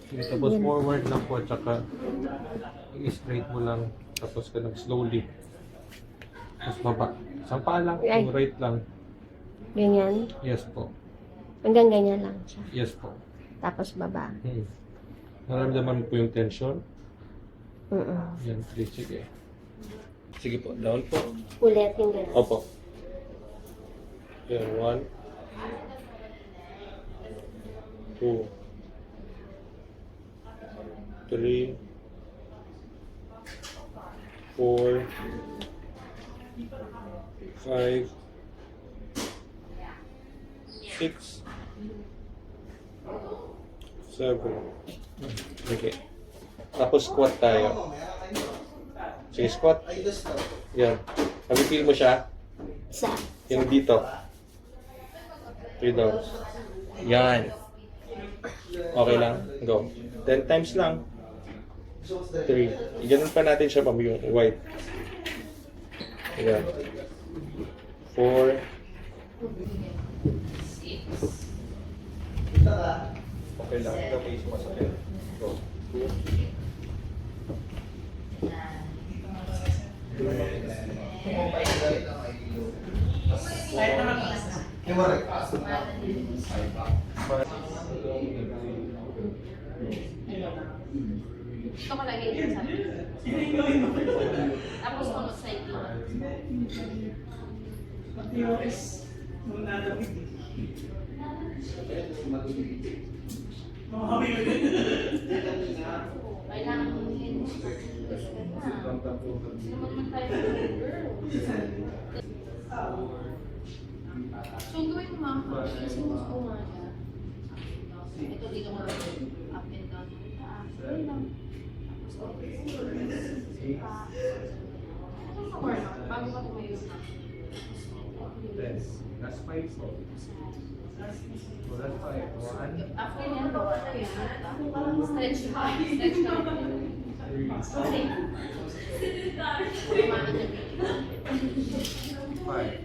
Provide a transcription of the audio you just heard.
Tapos forward lang po, tsaka i-straight mo lang, tapos ka slowly. Tapos baba. Isang paa lang, Ay. yung right lang. Ganyan. Yes po. Hanggang ganyan lang siya. Yes po. Tapos baba. Naramdaman mo po yung tension? Mm-mm. Yan, please, sige. Sige po, down po. Ulit yung ganyan. Opo. Yan, 1, 2, 3, 4, 5, 6, 7. Okay. Tapos squat tayo. Sige, squat. Yan. Nabi-feel mo siya? Isa. Yung dito. 3 downs. Yan. Okay lang. Go. 10 times lang. 3. Ganun pa natin siya yung white. Yan. 4. Okay lang. Ito may sumasakit. Go. 2. Ito ko lagi yung sabi. Tapos kung cycle. Kailangan mo yun. Naman tayo girl. So, gawin mo ma'am, kasi mo sa umaga. Ito dito mo up and down. Okay lang. Bago ka tumayo na. That's 5 po. So that's 5. 1, After yan, bawa na yun. Stretch ka. Stretch ka. Okay. Kumain na. 5.